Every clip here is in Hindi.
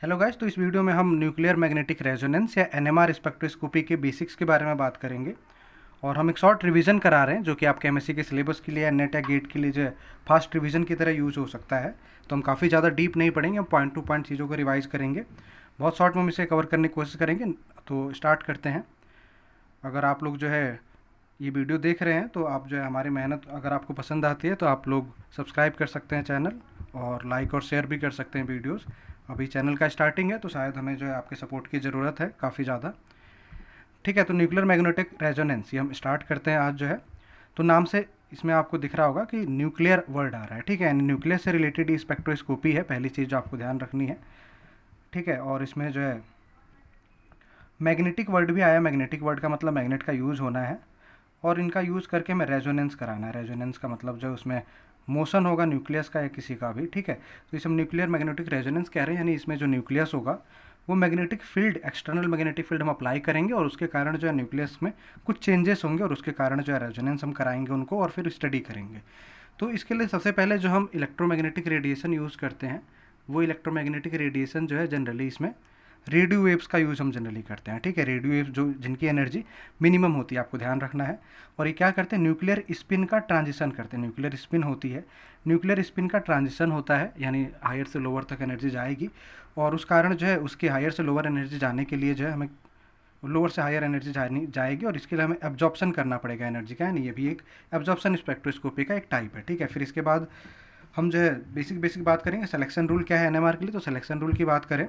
हेलो गाइस, तो इस वीडियो में हम न्यूक्लियर मैग्नेटिक रेजोनेंस या एनएमआर स्पेक्ट्रोस्कोपी के बेसिक्स के बारे में बात करेंगे। और हम एक शॉर्ट रिवीजन करा रहे हैं जो कि आपके एमएससी के सिलेबस के लिए या नेट या गेट के लिए जो है फास्ट रिवीजन की तरह यूज हो सकता है। तो हम काफ़ी ज़्यादा डीप नहीं पढ़ेंगे, हम पॉइंट टू पॉइंट चीज़ों को रिवाइज करेंगे। बहुत शॉर्ट में हम इसे कवर करने की कोशिश करेंगे। तो स्टार्ट करते हैं। अगर आप लोग जो है ये वीडियो देख रहे हैं तो आप जो है हमारी मेहनत अगर आपको पसंद आती है तो आप लोग सब्सक्राइब कर सकते हैं चैनल, और लाइक और शेयर भी कर सकते हैं वीडियोस। अभी चैनल का स्टार्टिंग है तो शायद हमें जो है आपके सपोर्ट की ज़रूरत है काफ़ी ज़्यादा। ठीक है, तो न्यूक्लियर मैग्नेटिक रेजोनेंस ये हम स्टार्ट करते हैं आज जो है। तो नाम से इसमें आपको दिख रहा होगा कि न्यूक्लियर वर्ड आ रहा है। ठीक है, न्यूक्लियर से रिलेटेड ही स्पेक्ट्रोस्कोपी है, पहली चीज़ जो आपको ध्यान रखनी है। ठीक है, और इसमें जो है मैग्नेटिक वर्ड भी आया। मैग्नेटिक वर्ड का मतलब मैग्नेट का यूज़ होना है, और इनका यूज़ करके हमें रेजोनेंस कराना है। रेजोनेंस का मतलब जो उसमें मोशन होगा न्यूक्लियस का या किसी का भी। ठीक है, तो इसे हम न्यूक्लियर मैग्नेटिक रेजोनेंस कह रहे हैं, यानी इसमें जो न्यूक्लियस होगा वो magnetic field, external magnetic field हम अप्लाई करेंगे, और उसके कारण जो है न्यूक्लियस में कुछ चेंजेस होंगे, और उसके कारण जो है रेजोनेंस हम कराएंगे उनको और फिर स्टडी करेंगे। तो इसके लिए सबसे पहले जो हम इलेक्ट्रोमैग्नेटिक रेडिएशन यूज़ करते हैं, वो इलेक्ट्रोमैग्नेटिक रेडिएशन जो है जनरली इसमें रेडियो वेव्स का यूज़ हम जनरली करते हैं। ठीक है, रेडियो वेव्स जो जिनकी एनर्जी मिनिमम होती है, आपको ध्यान रखना है। और ये क्या करते हैं, न्यूक्लियर स्पिन का ट्रांजिशन करते हैं। न्यूक्लियर स्पिन होती है, न्यूक्लियर स्पिन का ट्रांजिशन होता है, यानी हायर से लोअर तक एनर्जी जाएगी, और उस कारण जो है उसके हायर से लोअर एनर्जी जाने के लिए जो है हमें लोअर से हायर एनर्जी जाएगी, और इसके लिए हमें एब्जॉर्प्शन करना पड़ेगा एनर्जी का, यानी ये भी एक एब्जॉर्प्शन स्पेक्ट्रोस्कोपी का एक टाइप है। ठीक है, फिर इसके बाद हम जो है बेसिक बेसिक बात करेंगे सिलेक्शन रूल क्या है एनएमआर के लिए। तो सिलेक्शन रूल की बात करें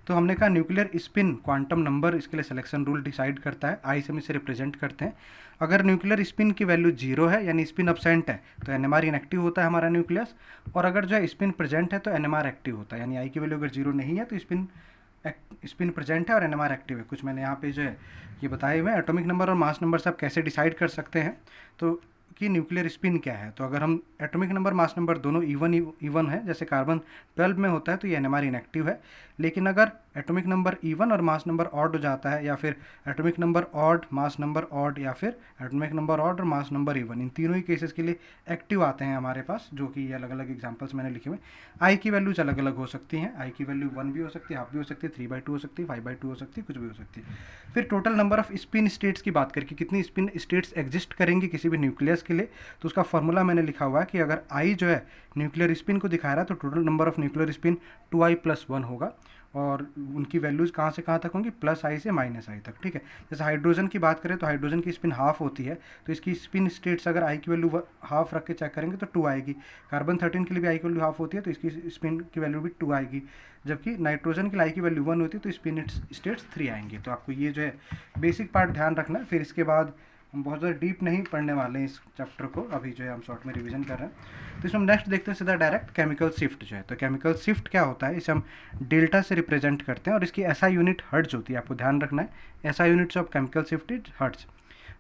तो हमने कहा न्यूक्लियर स्पिन क्वांटम नंबर इसके लिए सिलेक्शन रूल डिसाइड करता है। आई से हम इसे रिप्रेजेंट करते हैं। अगर न्यूक्लियर स्पिन की वैल्यू जीरो है, यानी स्पिन अब्सेंट है, तो एनएमआर इनएक्टिव होता है हमारा न्यूक्लियस। और अगर जो है स्पिन प्रेजेंट है तो एनएमआर एक्टिव होता है, यानी आई की वैल्यू अगर जीरो नहीं है तो स्पिन प्रेजेंट है और एनएमआर एक्टिव है। कुछ मैंने यहाँ पे जो है ये बताए हुए हैं। एटॉमिक नंबर और मास नंबर से आप कैसे डिसाइड कर सकते हैं तो कि न्यूक्लियर स्पिन क्या है। तो अगर हम एटॉमिक नंबर मास नंबर दोनों इवन है, जैसे कार्बन 12 में होता है, तो ये एनएमआर इनएक्टिव है। लेकिन अगर एटॉमिक नंबर इवन और मास नंबर ऑड हो जाता है, या फिर atomic number odd mass number odd, या फिर एटॉमिक नंबर ऑड और मास नंबर इवन, इन तीनों ही केसेस के लिए एक्टिव आते हैं हमारे पास, जो कि अलग अलग एग्जांपल्स मैंने लिखे हुए। आई की वैल्यूज अलग अलग हो सकती हैं। आई की वैल्यू 1 भी हो सकती है, हाफ भी हो सकती है, 3/2 हो सकती है, 5/2 हो सकती है, कुछ भी हो सकती है। फिर total number off spin states की बात करके कितनी स्पिन स्टेट्स एग्जिस्ट करेंगी किसी भी न्यूक्लियस के लिए, तो उसका फॉर्मूला मैंने लिखा हुआ है कि अगर आई जो है न्यूक्लियर स्पिन को दिखा रहा है तो total number of nuclear spin 2i+1 होगा। और उनकी वैल्यूज कहाँ से कहाँ तक होंगी, +i से -i तक। ठीक है, जैसे हाइड्रोजन की बात करें तो हाइड्रोजन की स्पिन हाफ होती है, तो इसकी स्पिन स्टेट्स अगर आई की वैल्यू हाफ रख के चेक करेंगे तो 2 आएगी। कार्बन 13 के लिए भी आई की वैल्यू हाफ होती है, तो इसकी स्पिन की वैल्यू भी 2 आएगी। जबकि नाइट्रोजन की आई की वैल्यू 1 होती है, तो स्पिन स्टेट्स 3 आएंगी। तो आपको ये जो है बेसिक पार्ट ध्यान रखना है। फिर इसके बाद हम बहुत ज़्यादा डीप नहीं पढ़ने वाले हैं इस चैप्टर को, अभी जो है हम शॉर्ट में रिवीजन कर रहे हैं। तो इसमें हम नेक्स्ट देखते हैं सीधा डायरेक्ट केमिकल शिफ्ट जो है। तो केमिकल शिफ्ट क्या होता है, इसे हम डेल्टा से रिप्रेजेंट करते हैं, और इसकी एसआई यूनिट हर्ट्ज होती है, आपको ध्यान रखना है। SI units of chemical shift is hertz.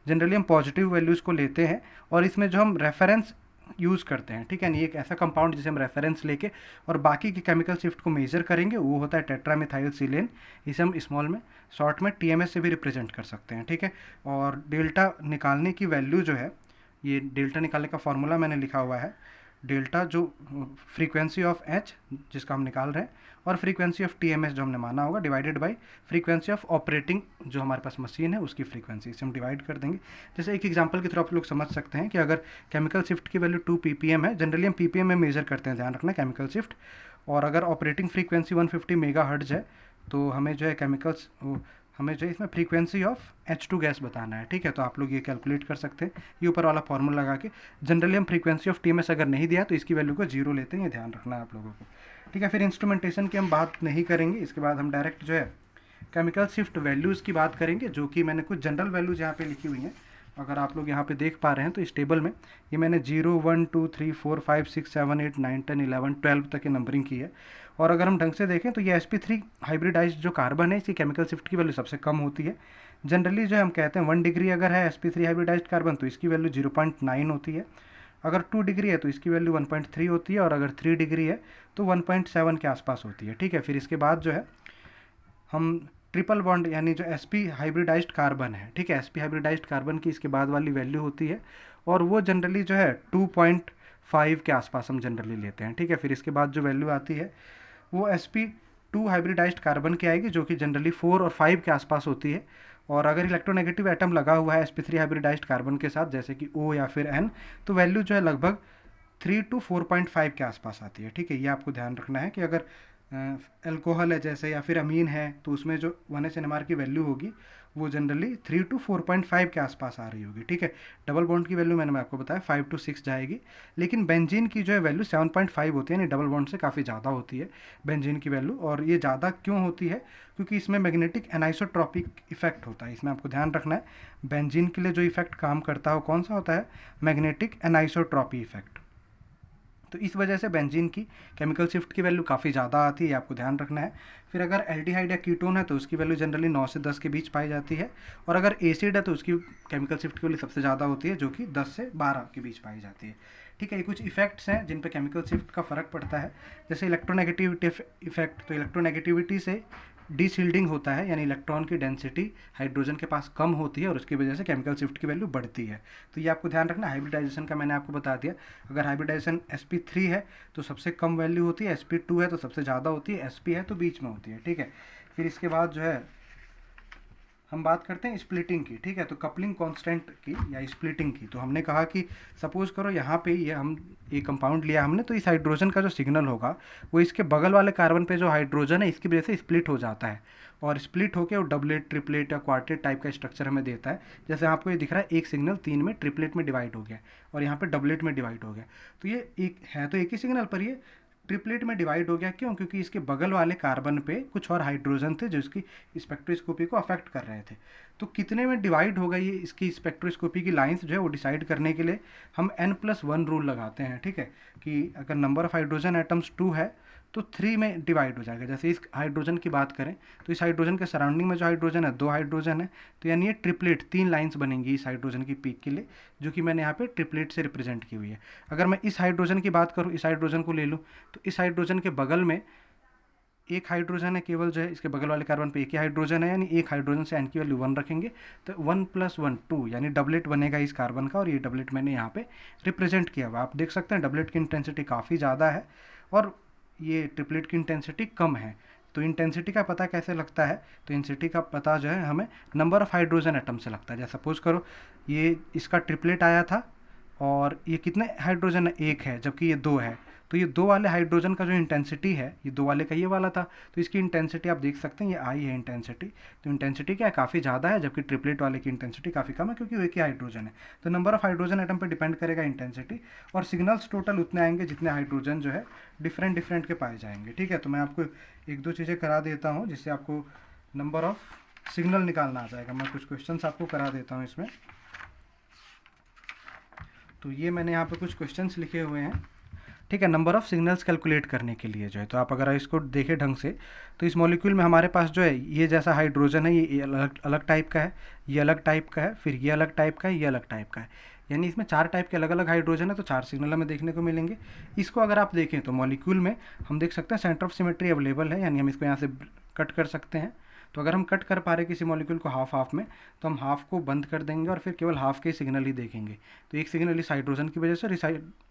Generally हम पॉजिटिव वैल्यूज़ को लेते हैं, और इसमें जो हम रेफरेंस यूज़ करते हैं, ठीक है, नहीं एक ऐसा कंपाउंड जिसे हम रेफरेंस लेके और बाकी की केमिकल शिफ्ट को मेजर करेंगे, वो होता है टेट्रामिथाइल सिलेन। इसे हम स्मॉल में शॉर्ट में टीएमएस से भी रिप्रेजेंट कर सकते हैं। ठीक है, और डेल्टा निकालने की वैल्यू जो है, ये डेल्टा निकालने का फॉर्मूला मैंने लिखा हुआ है। डेल्टा जो फ्रीक्वेंसी ऑफ एच जिसका हम निकाल रहे हैं, और फ्रीक्वेंसी ऑफ टीएमएस जो हमने माना होगा, divided by frequency of operating जो हमारे पास मशीन है उसकी फ्रीक्वेंसी, इसे हम डिवाइड कर देंगे। जैसे एक एग्जांपल की थ्रू आप लोग समझ सकते हैं कि अगर केमिकल शिफ्ट की वैल्यू 2 ppm है, जनरली हम ppm में मेजर करते हैं, ध्यान रखना केमिकल शिफ्ट। और अगर ऑपरेटिंग फ्रीक्वेंसी 150 मेगाहर्ट्ज है, तो हमें जो है हमें जो है इसमें फ्रीक्वेंसी ऑफ H2 गैस बताना है। ठीक है, तो आप लोग ये कैलकुलेट कर सकते हैं ये ऊपर वाला फॉर्मूला लगा के। जनरली हम फ्रीक्वेंसी ऑफ टीएमएस अगर नहीं दिया तो इसकी वैल्यू को 0 लेते हैं, ये ध्यान रखना है आप लोगों को। ठीक है, फिर इंस्ट्रूमेंटेशन की हम बात नहीं करेंगे। इसके बाद हम डायरेक्ट जो है केमिकल शिफ्ट वैल्यूज़ की बात करेंगे, जो कि मैंने कुछ जनरल वैल्यूज़ यहाँ पे लिखी हुई हैं। अगर आप लोग यहाँ पे देख पा रहे हैं तो इस टेबल में ये मैंने 0 1 2 3 4 5 6 7 8 9 10 11 12 तक की नंबरिंग की है। और अगर हम ढंग से देखें तो ये sp3 हाइब्रिडाइज्ड जो कार्बन है, इसकी केमिकल शिफ्ट की वैल्यू सबसे कम होती है। जनरली जो हम कहते हैं 1 डिग्री अगर है sp3 हाइब्रिडाइज्ड कार्बन तो इसकी वैल्यू 0.9 होती है। अगर 2 डिग्री है तो इसकी वैल्यू 1.3 होती है, और अगर 3 डिग्री है तो 1.7 के आसपास होती है। ठीक है, फिर इसके बाद जो है हम ट्रिपल बॉन्ड यानी जो sp हाइब्रिडाइज्ड कार्बन है, ठीक है, sp हाइब्रिडाइज्ड कार्बन की इसके बाद वाली वैल्यू होती है, और वो जनरली जो है 2.5 के आसपास हम जनरली लेते हैं। ठीक है, फिर इसके बाद जो वैल्यू आती है वो sp 2 हाइब्रिडाइज्ड कार्बन की आएगी, जो कि जनरली 4 और 5 के आसपास होती है। और अगर इलेक्ट्रोनेगेटिव एटम लगा हुआ है sp3 हाइब्रिडाइज्ड कार्बन के साथ, जैसे कि O या फिर N, तो वैल्यू जो है लगभग 3 to 4.5 के आसपास आती है। ठीक है, ये आपको ध्यान रखना है कि अगर अल्कोहल है जैसे या फिर अमीन है, तो उसमें जो 1s NMR की वैल्यू होगी वो जनरली 3 to 4.5 के आसपास आ रही होगी। ठीक है, डबल बॉन्ड की वैल्यू मैंने आपको बताया 5 to 6 जाएगी, लेकिन बेंजीन की जो है वैल्यू 7.5 होती है, यानी डबल बॉन्ड से काफ़ी ज़्यादा होती है बेंजीन की वैल्यू। और ये ज़्यादा क्यों होती है? क्योंकि इसमें मैग्नेटिक एनाइसोट्रॉपिक इफेक्ट होता है। इसमें आपको ध्यान रखना है, बेंजीन के लिए जो इफेक्ट काम करता है वो कौन सा होता है? Magnetic anisotropy effect. तो इस वजह से बेंजीन की केमिकल शिफ्ट की वैल्यू काफ़ी ज़्यादा आती है, आपको ध्यान रखना है। फिर अगर एल्डिहाइड या कीटोन है तो उसकी वैल्यू जनरली 9 से 10 के बीच पाई जाती है, और अगर एसिड है तो उसकी केमिकल शिफ्ट की वैल्यू सबसे ज़्यादा होती है, जो कि 10 से 12 के बीच पाई जाती है। ठीक है, ये कुछ इफेक्ट्स हैं जिन पे केमिकल शिफ्ट का फ़र्क पड़ता है, जैसे इलेक्ट्रोनेगेटिविटी इफेक्ट। तो इलेक्ट्रोनेगेटिविटी से डीशील्डिंग होता है, यानी इलेक्ट्रॉन की डेंसिटी हाइड्रोजन के पास कम होती है और उसकी वजह से केमिकल शिफ्ट की वैल्यू बढ़ती है। तो ये आपको ध्यान रखना। हाइब्रिडाइजेशन का मैंने आपको बता दिया, अगर हाइब्रिडाइजेशन sp3 है तो सबसे कम वैल्यू होती है, sp2 है तो सबसे ज़्यादा होती है, sp है तो बीच में होती है। ठीक है, फिर इसके बाद जो है हम बात करते हैं स्प्लिटिंग की। ठीक है, तो कपलिंग कांस्टेंट की या स्प्लिटिंग की, तो हमने कहा कि सपोज करो यहाँ पे ये हम एक कंपाउंड लिया हमने, तो इस हाइड्रोजन का जो सिग्नल होगा वो इसके बगल वाले कार्बन पे जो हाइड्रोजन है इसकी वजह से स्प्लिट हो जाता है, और स्प्लिट होकर वो डबलेट, ट्रिपलेट या क्वार्टेट टाइप का स्ट्रक्चर हमें देता है। जैसे आपको ये दिख रहा है, एक सिग्नल 3 में ट्रिपलेट में डिवाइड हो गया और यहाँ पे डबलेट में डिवाइड हो गया। तो ये एक है तो एक ही सिग्नल, पर ये ट्रिपलेट में डिवाइड हो गया। क्यों? क्योंकि इसके बगल वाले कार्बन पे कुछ और हाइड्रोजन थे जो इसकी स्पेक्ट्रोस्कोपी को अफेक्ट कर रहे थे। तो कितने में डिवाइड होगा ये इसकी स्पेक्ट्रोस्कोपी की लाइंस जो है वो डिसाइड करने के लिए हम n+1 रूल लगाते हैं। ठीक है, कि अगर नंबर ऑफ हाइड्रोजन एटम्स 2 है तो 3 में डिवाइड हो जाएगा। जैसे इस हाइड्रोजन की बात करें तो इस हाइड्रोजन के सराउंडिंग में जो हाइड्रोजन है 2 हाइड्रोजन है, तो यानी ये ट्रिपलेट 3 लाइंस बनेंगी इस हाइड्रोजन की पीक के लिए, जो कि मैंने यहाँ पे ट्रिपलेट से रिप्रेजेंट की हुई है। अगर मैं इस हाइड्रोजन की बात करूँ, इस हाइड्रोजन को ले लूँ, तो इस हाइड्रोजन के बगल में एक हाइड्रोजन है केवल, जो है इसके बगल वाले कार्बन पे एक ही हाइड्रोजन है, यानी एक हाइड्रोजन से n की वैल्यू 1 रखेंगे तो 1+1 2, यानी डबलेट बनेगा इस कार्बन का, और ये डबलेट मैंने यहाँ पे रिप्रेजेंट किया हुआ। आप देख सकते हैं डबलेट की इंटेंसिटी काफ़ी ज़्यादा है और ये ट्रिपलेट की इंटेंसिटी कम है। तो इंटेंसिटी का पता कैसे लगता है? तो इंटेंसिटी का पता जो है हमें नंबर ऑफ हाइड्रोजन एटम से लगता है। जैसे सपोज करो ये इसका ट्रिपलेट आया था और ये कितने हाइड्रोजन है? 1 है, जबकि ये 2 है, तो ये 2 वाले हाइड्रोजन का जो इंटेंसिटी है, ये 2 वाले का ये वाला था, तो इसकी इंटेंसिटी आप देख सकते हैं, ये आई है इंटेंसिटी। तो इंटेंसिटी क्या है? काफ़ी ज़्यादा है, जबकि ट्रिपलेट वाले की इंटेंसिटी काफ़ी कम है, क्योंकि वो एक ही हाइड्रोजन है। तो नंबर ऑफ हाइड्रोजन एटम पर डिपेंड करेगा इंटेंसिटी, और सिग्नल्स टोटल उतने आएंगे जितने हाइड्रोजन जो है डिफरेंट डिफरेंट के पाए जाएंगे। ठीक है, तो मैं आपको 1-2 चीज़ें करा देता हूँ जिससे आपको नंबर ऑफ सिग्नल निकालना आ जाएगा। मैं कुछ क्वेश्चन आपको करा देता हूँ इसमें। तो ये मैंने यहाँ पे कुछ क्वेश्चंस लिखे हुए हैं। ठीक है, नंबर ऑफ सिग्नल्स कैलकुलेट करने के लिए जो है, तो आप अगर इसको देखें ढंग से, तो इस मॉलिक्यूल में हमारे पास जो है ये जैसा हाइड्रोजन है, ये अलग अलग टाइप का है, ये अलग टाइप का है, फिर ये अलग टाइप का है, ये अलग टाइप का है, यानी इसमें 4 टाइप के अलग अलग हाइड्रोजन है, तो 4 सिग्नल हमें देखने को मिलेंगे। इसको अगर आप देखें तो मॉलिक्यूल में हम देख सकते हैं सेंटर ऑफ सिमेट्री अवेलेबल है, यानी हम इसको यहाँ से कट कर सकते हैं। तो अगर हम कट कर पा रहे किसी मॉलिक्यूल को हाफ हाफ में, तो हम हाफ को बंद कर देंगे और फिर केवल हाफ के सिग्नल ही देखेंगे। तो एक सिग्नल इस हाइड्रोजन की वजह से और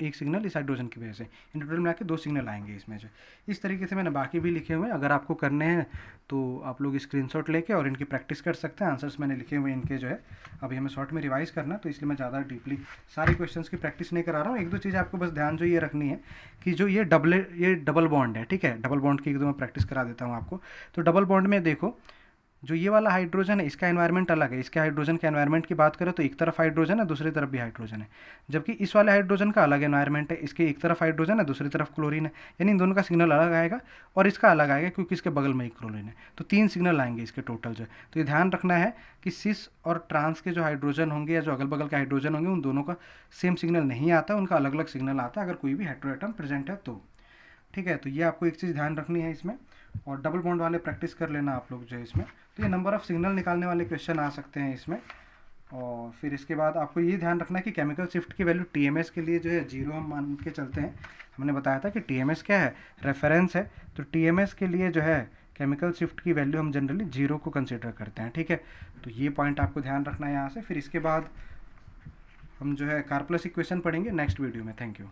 एक सिग्नल इस हाइड्रोजन की वजह से, इन टोटल मिला के 2 सिग्नल आएंगे इसमें जो। इस तरीके से मैंने बाकी भी लिखे हुए हैं, अगर आपको करने हैं तो आप लोग स्क्रीनशॉट लेके और इनकी प्रैक्टिस कर सकते हैं। आंसर्स मैंने लिखे हुए इनके जो है, अभी हमें शॉर्ट में रिवाइज करना, तो इसलिए मैं ज़्यादा डीपली सारे क्वेश्चंस की प्रैक्टिस नहीं करा रहा हूँ। 1-2 चीज़ आपको बस ध्यान जो ये रखनी है कि जो ये डबल बॉन्ड है, ठीक है, डबल बॉन्ड की एकदम मैं प्रैक्टिस करा देता हूँ आपको। तो डबल बॉन्ड में देखो, जो ये वाला हाइड्रोजन है इसका एनवायरनमेंट अलग है। इसके हाइड्रोजन के एनवायरनमेंट की बात करें तो एक तरफ हाइड्रोजन है, दूसरी तरफ भी हाइड्रोजन है, जबकि इस वाले हाइड्रोजन का अलग एनवायरनमेंट है। इसके एक तरफ हाइड्रोजन है, दूसरी तरफ क्लोरीन है, यानी इन दोनों का सिग्नल अलग आएगा और इसका अलग आएगा क्योंकि इसके बगल में एक क्लोरीन है। तो 3 सिग्नल आएंगे इसके टोटल जो है। तो ये ध्यान रखना है कि सिस और ट्रांस के जो हाइड्रोजन होंगे या जो अगल बगल के हाइड्रोजन होंगे, उन दोनों का सेम सिग्नल नहीं आता, उनका अलग अलग सिग्नल आता है अगर कोई भी हेटेरोएटम प्रेजेंट है तो। ठीक है, तो ये आपको एक चीज़ ध्यान रखनी है इसमें, और डबल बॉन्ड वाले प्रैक्टिस कर लेना आप लोग जो है इसमें। तो ये नंबर ऑफ सिग्नल निकालने वाले क्वेश्चन आ सकते हैं इसमें। और फिर इसके बाद आपको ये ध्यान रखना है कि केमिकल शिफ्ट की वैल्यू टीएमएस के लिए जो है 0 हम मान के चलते हैं। हमने बताया था कि टीएमएस क्या है? रेफरेंस है। तो टीएमएस के लिए जो है केमिकल शिफ्ट की वैल्यू हम जनरली 0 को कंसिडर करते हैं। ठीक है, तो ये पॉइंट आपको ध्यान रखना है यहाँ से। फिर इसके बाद हम जो है कार्पलस इक्वेशन पढ़ेंगे नेक्स्ट वीडियो में। Thank you.